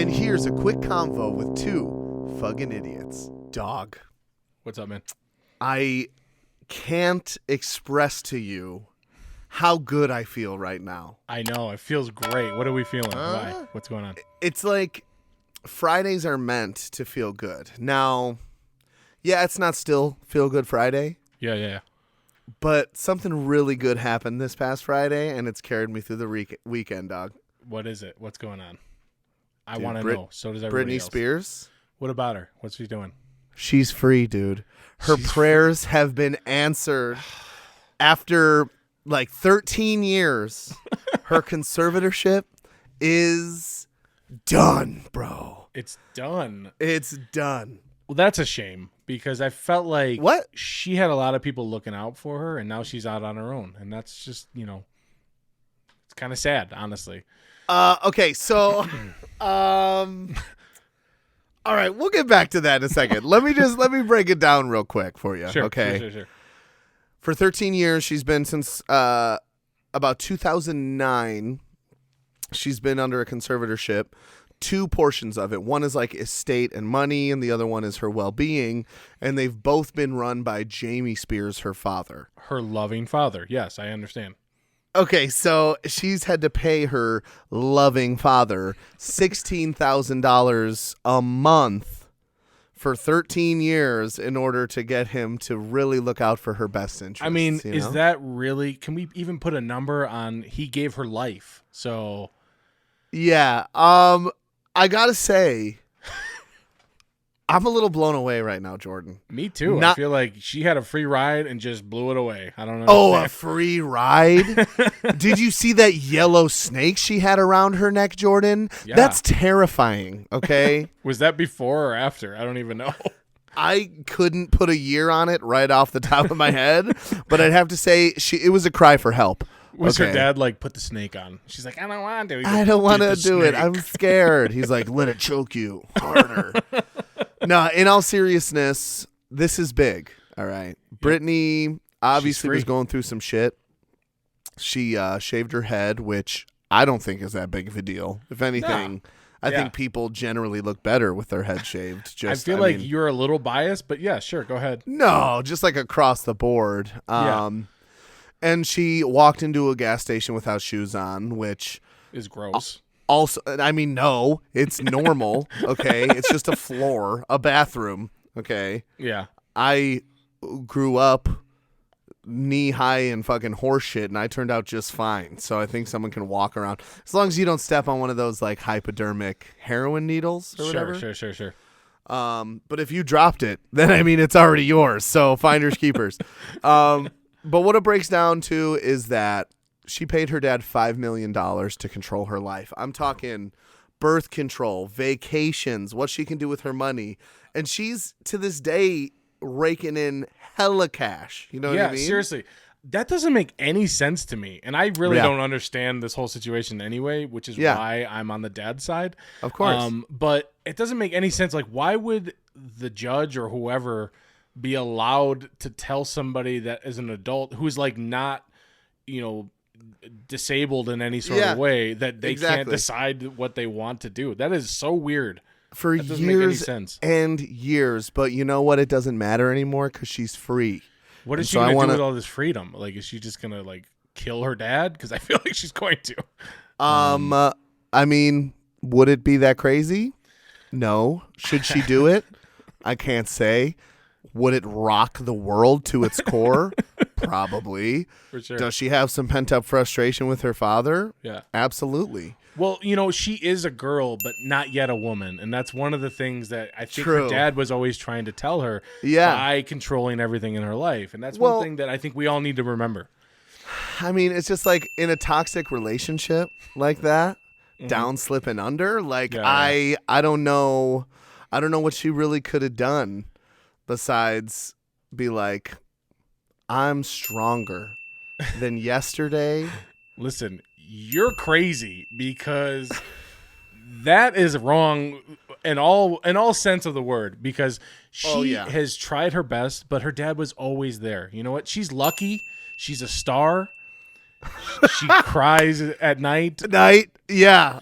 And here's a quick convo with two fucking idiots. Dog. What's up, man? I can't express to you how good I feel right now. I know. It feels great. What are we feeling? Why? What's going on? It's like Fridays are meant to feel good. Now, yeah, it's not still Feel Good Friday. Yeah. But something really good happened this past Friday, and it's carried me through the weekend, dog. What is it? What's going on? I Dude, want to know. So does everybody Britney else. Spears. What about her? What's she doing? She's free, dude. Her prayers have been answered after like 13 years. Her conservatorship is done, bro. It's done. It's done. Well, that's a shame because I felt like What? She had a lot of people looking out for her, and now she's out on her own. And that's just, it's kind of sad, honestly. Okay, so all right, we'll get back to that in a second. Let me break it down real quick for you. Sure. Okay. Sure. For 13 years, she's been since about 2009. She's been under a conservatorship. Two portions of it. One is like estate and money, and the other one is her well-being. And they've both been run by Jamie Spears, her father. Her loving father. Yes, I understand. Okay, so she's had to pay her loving father $16,000 a month for 13 years in order to get him to really look out for her best interests. I mean, you know? is that really? Can we even put a number on? He gave her life, so Yeah. I gotta say, I'm a little blown away right now, Jordan. me too. I feel like she had a free ride and just blew it away. I don't know. Oh, a free ride? Did you see that yellow snake she had around her neck, Jordan? Yeah. That's terrifying, okay? Was that before or after? I don't even know. I couldn't put a year on it right off the top of my head, but I'd have to say it was a cry for help. Was her Okay. dad like, put the snake on? She's like, I don't want to. He I goes, don't want to "Did the do it. snake." I'm scared. He's like, let it choke you harder. No, in all seriousness, this is big. All right. Britney obviously was free. going through some shit. She shaved her head, which I don't think is that big of a deal. If anything, I think people generally look better with their head shaved. I feel like you're a little biased, but yeah, sure, go ahead. No, just like across the board. And she walked into a gas station without shoes on, which Is gross. also, I mean, no, it's normal. Okay. It's just a floor, a bathroom. Okay. Yeah. I grew up knee high in fucking horse shit, and I turned out just fine. So I think someone can walk around as long as you don't step on one of those like hypodermic heroin needles or whatever. Sure. But if you dropped it, then I mean it's already yours. So finders keepers. But what it breaks down to is that she paid her dad $5 million to control her life. I'm talking birth control, vacations, what she can do with her money. And she's, to this day, raking in hella cash. You know what I mean? Yeah, seriously. That doesn't make any sense to me. And I really don't understand this whole situation anyway, which is why I'm on the dad's side. Of course. But it doesn't make any sense. Like, why would the judge or whoever be allowed to tell somebody that is an adult who's like not, disabled in any sort of way that they can't decide what they want to do? That is so weird. For that doesn't make any years sense. and years. But you know what? It doesn't matter anymore because she's free. What is she going to do with all this freedom? Like, is she just going to like kill her dad? Because I feel like she's going to. I mean, would it be that crazy? No. Should she do it? I can't say. Would it rock the world to its core? Probably. For sure. Does she have some pent-up frustration with her father? Yeah. Absolutely. Well, she is a girl, but not yet a woman. And that's one of the things that I think True. her dad was always trying to tell her by controlling everything in her life. And that's one thing that I think we all need to remember. I mean, it's just like in a toxic relationship like that, down, slip, and under. Like, I don't know. I don't know what she really could have done besides be like, I'm stronger than yesterday. Listen, you're crazy because that is wrong in all sense of the word, because she has tried her best, but her dad was always there. You know what? She's lucky. She's a star. She cries at night. Yeah,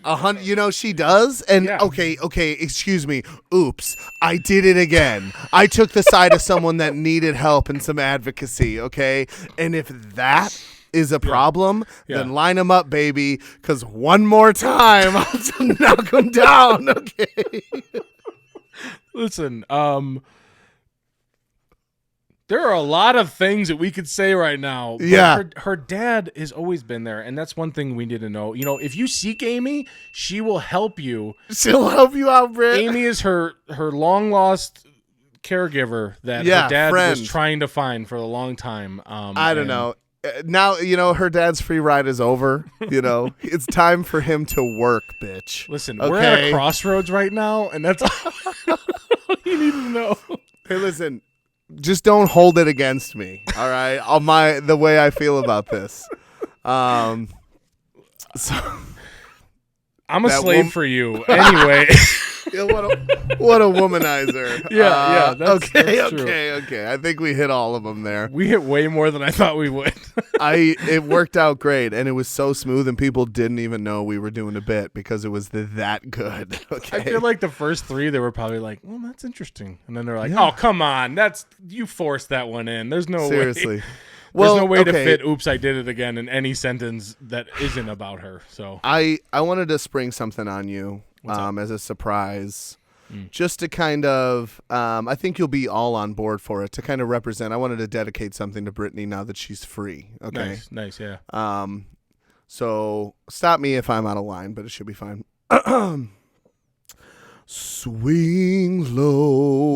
she does. And Yeah. okay, excuse me. Oops, I did it again. I took the side of someone that needed help and some advocacy. Okay, and if that is a problem, then line them up, baby. Because one more time, I'll knock them down. Okay. Listen, there are a lot of things that we could say right now. But her dad has always been there, and that's one thing we need to know. If you seek Amy, she will help you. She'll help you out, Britt. Amy is her long lost caregiver that her dad was trying to find for a long time. I don't know. Now, her dad's free ride is over. It's time for him to work, bitch. Listen, we're at a crossroads right now, and that's all you need to know. Hey, listen. Just don't hold it against me, all right? The way I feel about this. So I'm a slave for you anyway. Yeah, what a womanizer. Yeah. That's Okay. I think we hit all of them there. We hit way more than I thought we would. It worked out great, and it was so smooth, and people didn't even know we were doing a bit because it was that good. Okay. I feel like the first three, they were probably like, well, that's interesting. And then they're like, oh, come on. You forced that one in. There's no Seriously. way. There's no way to fit oops, I did it again in any sentence that isn't about her. So I wanted to spring something on you as a surprise. Just to kind of, I think you'll be all on board for it, to kind of represent. I wanted to dedicate something to Britney now that she's free. Okay. Nice, yeah. So stop me if I'm out of line, but it should be fine. Swing low.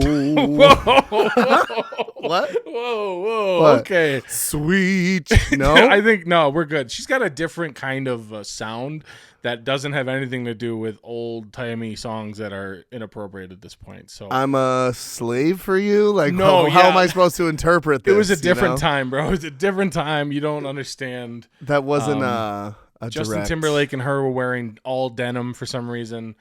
What? Whoa. What? Okay. Sweet. No? I think, no, we're good. She's got a different kind of sound that doesn't have anything to do with old-timey songs that are inappropriate at this point. So I'm a slave for you? Like, no, how am I supposed to interpret this? It was a different time, bro. It was a different time. You don't understand. That wasn't a Justin direct. Timberlake and her were wearing all denim for some reason.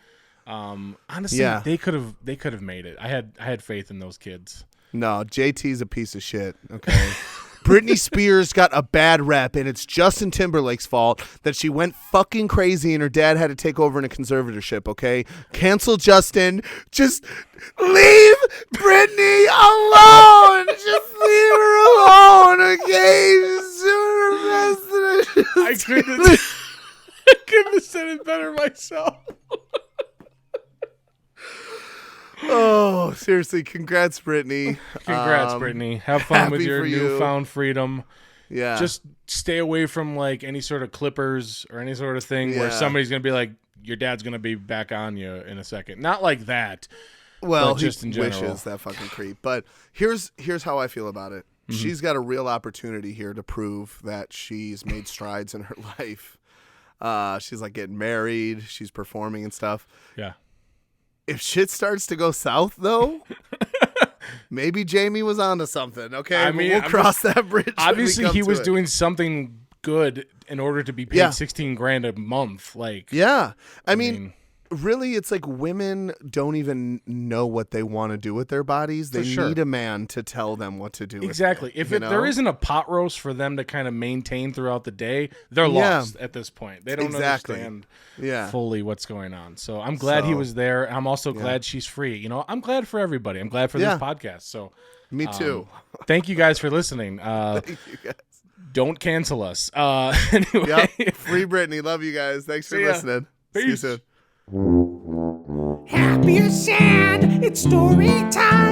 Honestly, they could have made it. I had faith in those kids. No, JT's a piece of shit. Okay. Britney Spears got a bad rep, and it's Justin Timberlake's fault that she went fucking crazy and her dad had to take over in a conservatorship, okay? Cancel Justin. Just leave Britney alone. Just leave her alone, okay? Just do her best. I couldn't have said it better myself. Oh, seriously, congrats, Britney. Congrats, Britney. Have fun with your newfound freedom. Yeah. Just stay away from like any sort of clippers or any sort of thing where somebody's going to be like, your dad's going to be back on you in a second. Not like that. Well, just in general. Wishes that fucking creep. But here's how I feel about it. Mm-hmm. She's got a real opportunity here to prove that she's made strides in her life. She's like getting married. She's performing and stuff. Yeah. If shit starts to go south, though, maybe Jamie was onto something. Okay, I mean, we'll cross that bridge. Obviously, he was doing something good in order to be paid $16,000 a month. Like, yeah, I mean, really, it's like women don't even know what they want to do with their bodies. They need a man to tell them what to do. Exactly. With it, there isn't a pot roast for them to kind of maintain throughout the day, they're lost at this point. They don't understand fully what's going on. So I'm glad he was there. I'm also glad she's free. I'm glad for everybody. I'm glad for this podcast. So me too. Thank you guys for listening. Thank you guys. Don't cancel us. Anyway. Free Britney. Love you guys. Thanks for listening. Peace. See you soon. Happy or sad, it's story time.